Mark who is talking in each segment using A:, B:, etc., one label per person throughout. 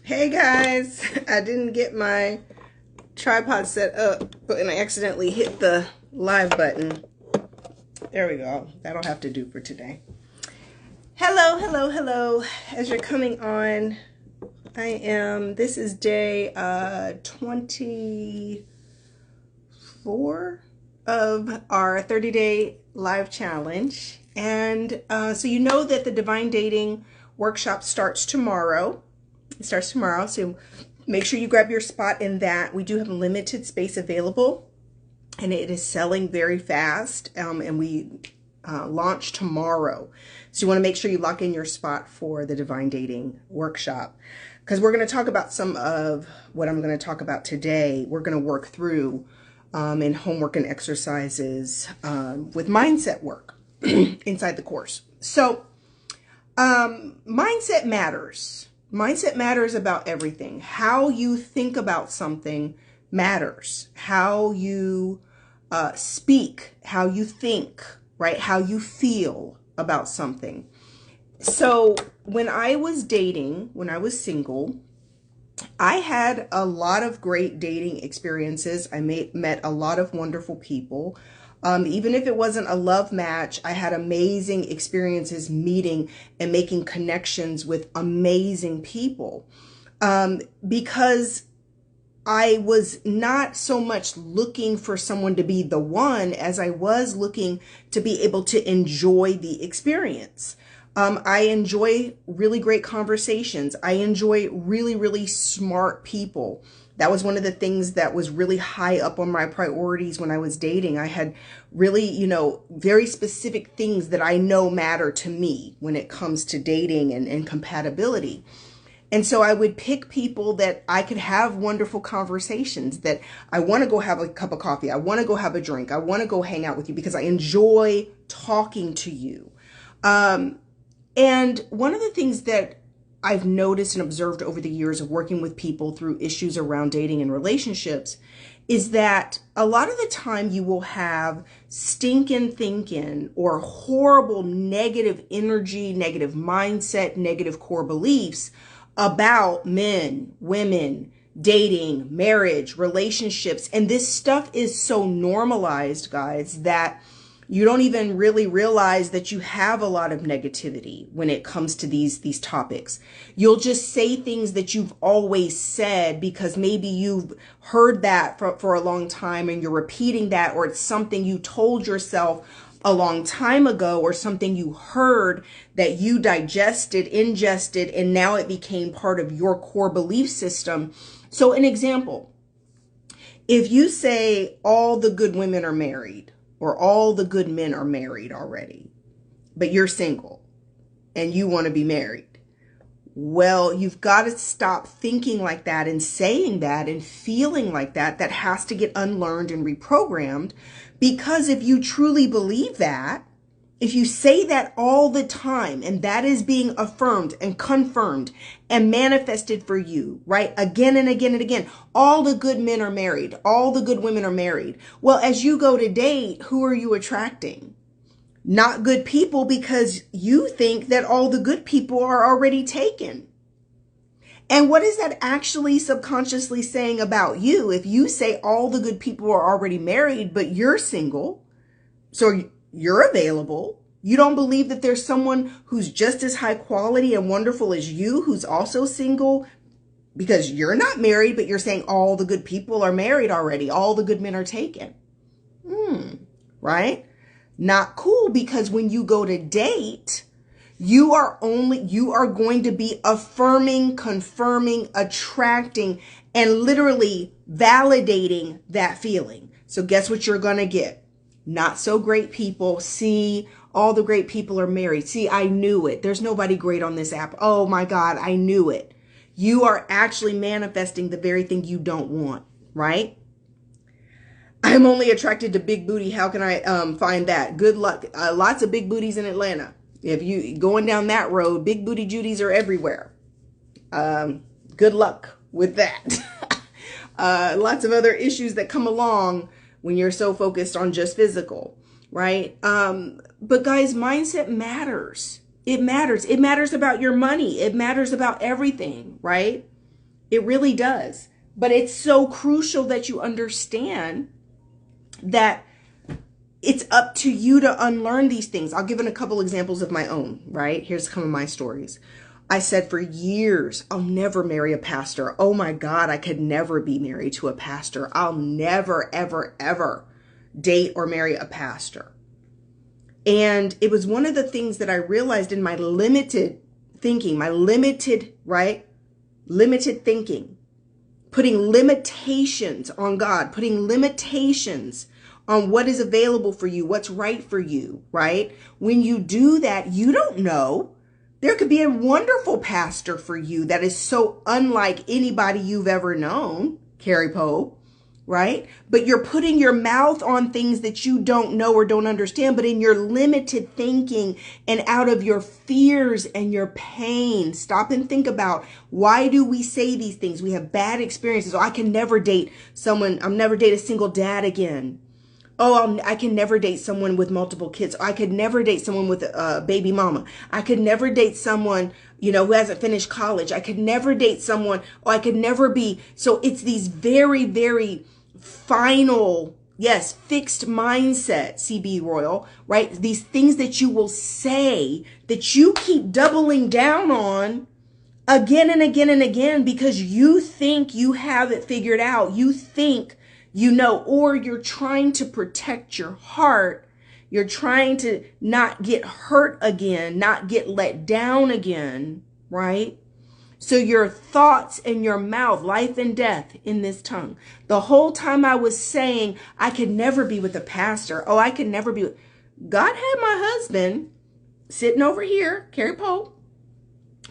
A: Hey guys, I didn't get my tripod set up and I accidentally hit the live button. There we go. That'll have to do for today. Hello, hello, hello. As you're coming on, this is day 24 of our 30-day live challenge. And so you know that the Divine Dating workshop starts tomorrow. It starts tomorrow, so make sure you grab your spot in that. We do have a limited space available, and it is selling very fast, and we launch tomorrow. So you want to make sure you lock in your spot for the Divine Dating workshop, because we're going to talk about some of what I'm going to talk about today. We're going to work through in homework and exercises with mindset work inside the course. So mindset matters. Mindset matters about everything. How you think about something matters. How you speak, how you think, right? How you feel about something. So when I was dating, when I was single, I had a lot of great dating experiences. I met a lot of wonderful people. Even if it wasn't a love match, I had amazing experiences meeting and making connections with amazing people. Because I was not so much looking for someone to be the one as I was looking to be able to enjoy the experience. I enjoy really great conversations. I enjoy really, really smart people. That was one of the things that was really high up on my priorities when I was dating. I had really, very specific things that I know matter to me when it comes to dating and compatibility. And so I would pick people that I could have wonderful conversations, that I want to go have a cup of coffee. I want to go have a drink. I want to go hang out with you because I enjoy talking to you. And one of the things that I've noticed and observed over the years of working with people through issues around dating and relationships is that a lot of the time you will have stinking thinking or horrible negative energy, negative mindset, negative core beliefs about men, women, dating, marriage, relationships. And this stuff is so normalized, guys, that you don't even really realize that you have a lot of negativity when it comes to these topics. You'll just say things that you've always said because maybe you've heard that for a long time and you're repeating that, or it's something you told yourself a long time ago, or something you heard that you ingested, and now it became part of your core belief system. So an example, if you say all the good women are married, or all the good men are married already, but you're single and you want to be married. Well, you've got to stop thinking like that and saying that and feeling like that. That has to get unlearned and reprogrammed, because if you truly believe that, if you say that all the time and that is being affirmed and confirmed and manifested for you, right? Again and again and again, all the good men are married. All the good women are married. Well, as you go to date, who are you attracting? Not good people, because you think that all the good people are already taken. And what is that actually subconsciously saying about you? If you say all the good people are already married, but you're single, so you're available. You don't believe that there's someone who's just as high quality and wonderful as you who's also single, because you're not married, but you're saying all the good people are married already. All the good men are taken. Right? Not cool, because when you go to date, you are going to be affirming, confirming, attracting, and literally validating that feeling. So guess what you're going to get? Not so great people. See, all the great people are married. See, I knew it. There's nobody great on this app. Oh my God, I knew it. You are actually manifesting the very thing you don't want, right? I'm only attracted to big booty. How can I find that? Good luck. Lots of big booties in Atlanta. If you going down that road, big booty Judies are everywhere. Good luck with that. Lots of other issues that come along when you're so focused on just physical, right? But guys, mindset matters. It matters. It matters about your money. It matters about everything, right? It really does. But it's so crucial that you understand that it's up to you to unlearn these things. I'll give a couple examples of my own, right? Here's some of my stories. I said for years, I'll never marry a pastor. Oh my God, I could never be married to a pastor. I'll never, ever, ever date or marry a pastor. And it was one of the things that I realized in my limited thinking, my limited thinking, putting limitations on God, putting limitations on what is available for you, what's right for you, right? When you do that, you don't know. There could be a wonderful pastor for you that is so unlike anybody you've ever known, Carrie Poe, right? But you're putting your mouth on things that you don't know or don't understand, but in your limited thinking and out of your fears and your pain. Stop and think about, why do we say these things? We have bad experiences. Oh, I can never date someone. I'll never date a single dad again. Oh, I can never date someone with multiple kids. I could never date someone with a baby mama. I could never date someone, who hasn't finished college. I could never date someone. Oh, I could never be. So it's these very, very final, yes, fixed mindset, CB Royal, right? These things that you will say that you keep doubling down on again and again and again because you think you have it figured out. You think or you're trying to protect your heart. You're trying to not get hurt again, not get let down again, right? So your thoughts and your mouth, life and death in this tongue. The whole time I was saying, I could never be with a pastor. Oh, I could never be. God had my husband sitting over here, Carrie Pope,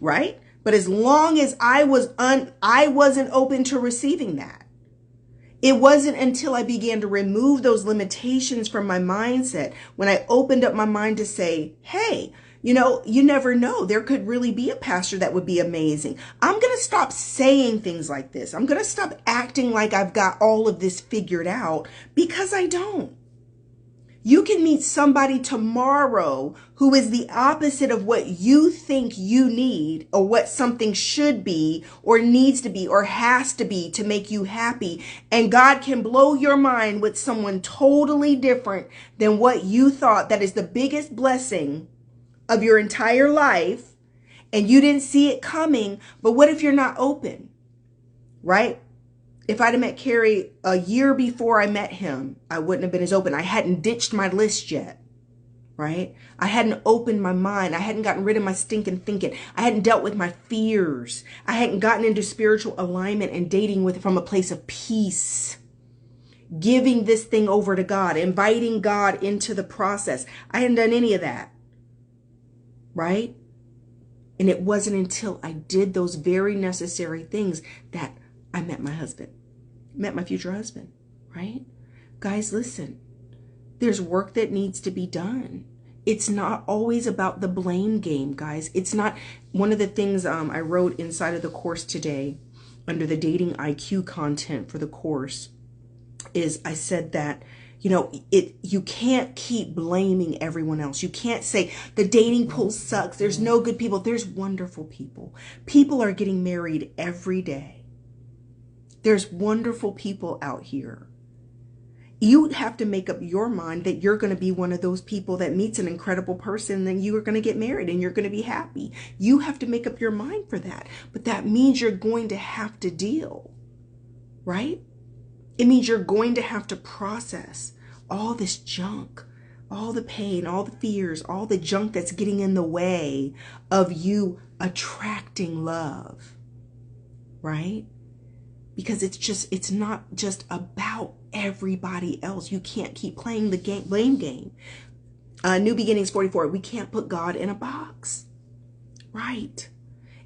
A: right? But as long as I wasn't open to receiving that. It wasn't until I began to remove those limitations from my mindset, when I opened up my mind to say, hey, you never know. There could really be a pastor that would be amazing. I'm going to stop saying things like this. I'm going to stop acting like I've got all of this figured out, because I don't. You can meet somebody tomorrow who is the opposite of what you think you need, or what something should be or needs to be or has to be to make you happy. And God can blow your mind with someone totally different than what you thought. That is the biggest blessing of your entire life. And you didn't see it coming. But what if you're not open, right? If I'd have met Carrie a year before I met him, I wouldn't have been as open. I hadn't ditched my list yet, right? I hadn't opened my mind. I hadn't gotten rid of my stinking thinking. I hadn't dealt with my fears. I hadn't gotten into spiritual alignment and dating from a place of peace. Giving this thing over to God, inviting God into the process. I hadn't done any of that, right? And it wasn't until I did those very necessary things that I met my husband. Met my future husband, right? Guys, listen, there's work that needs to be done. It's not always about the blame game, guys. It's not. One of the things I wrote inside of the course today, under the dating IQ content for the course, is I said that, you can't keep blaming everyone else. You can't say the dating pool sucks. There's no good people. There's wonderful people. People are getting married every day. There's wonderful people out here. You have to make up your mind that you're going to be one of those people that meets an incredible person, then you are going to get married and you're going to be happy. You have to make up your mind for that. But that means you're going to have to deal, right? It means you're going to have to process all this junk, all the pain, all the fears, all the junk that's getting in the way of you attracting love, right? Because it's not just about everybody else. You can't keep playing the blame game. New Beginnings 44, we can't put God in a box, right?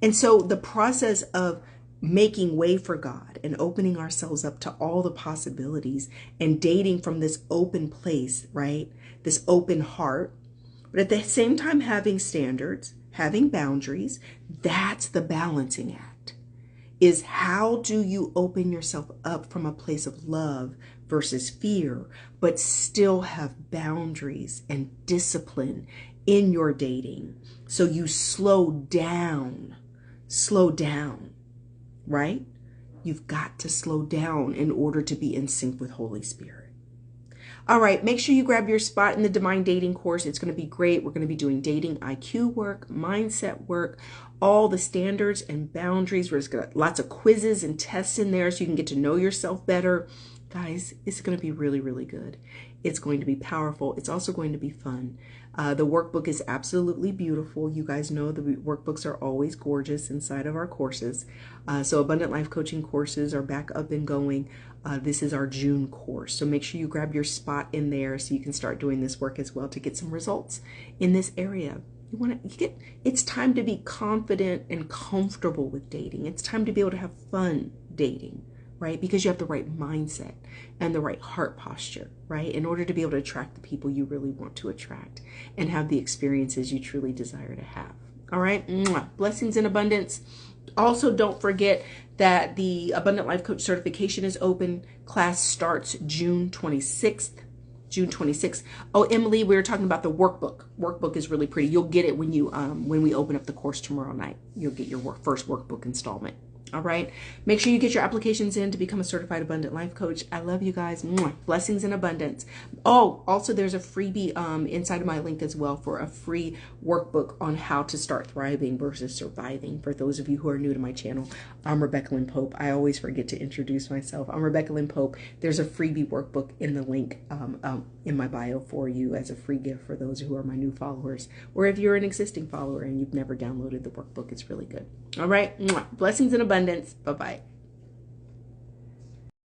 A: And so the process of making way for God and opening ourselves up to all the possibilities and dating from this open place, right? This open heart, but at the same time having standards, having boundaries, that's the balancing act. Is how do you open yourself up from a place of love versus fear, but still have boundaries and discipline in your dating. So you slow down, right? You've got to slow down in order to be in sync with Holy Spirit. All right, make sure you grab your spot in the Divine Dating course. It's going to be great. We're going to be doing dating IQ work, mindset work, all the standards and boundaries. We're just got lots of quizzes and tests in there so you can get to know yourself better. Guys, it's going to be really, really good. It's going to be powerful. It's also going to be fun. The workbook is absolutely beautiful. You guys know the workbooks are always gorgeous inside of our courses. So Abundant Life Coaching courses are back up and going. This is our June course. So make sure you grab your spot in there so you can start doing this work as well to get some results in this area. It's time to be confident and comfortable with dating. It's time to be able to have fun dating, right? Because you have the right mindset and the right heart posture, right? In order to be able to attract the people you really want to attract and have the experiences you truly desire to have. All right. Blessings in abundance. Also, don't forget that the Abundant Life Coach certification is open. Class starts June 26th. June 26th. Oh, Emily, we were talking about the workbook. Workbook is really pretty. You'll get it when we open up the course tomorrow night. You'll get your first workbook installment. All right. Make sure you get your applications in to become a certified Abundant Life Coach. I love you guys. Blessings in abundance. Oh, also there's a freebie inside of my link as well for a free workbook on how to start thriving versus surviving. For those of you who are new to my channel, I'm Rebecca Lynn Pope. I always forget to introduce myself. I'm Rebecca Lynn Pope. There's a freebie workbook in the link in my bio for you as a free gift for those who are my new followers. Or if you're an existing follower and you've never downloaded the workbook, it's really good. All right. Blessings in abundance. Bye-bye.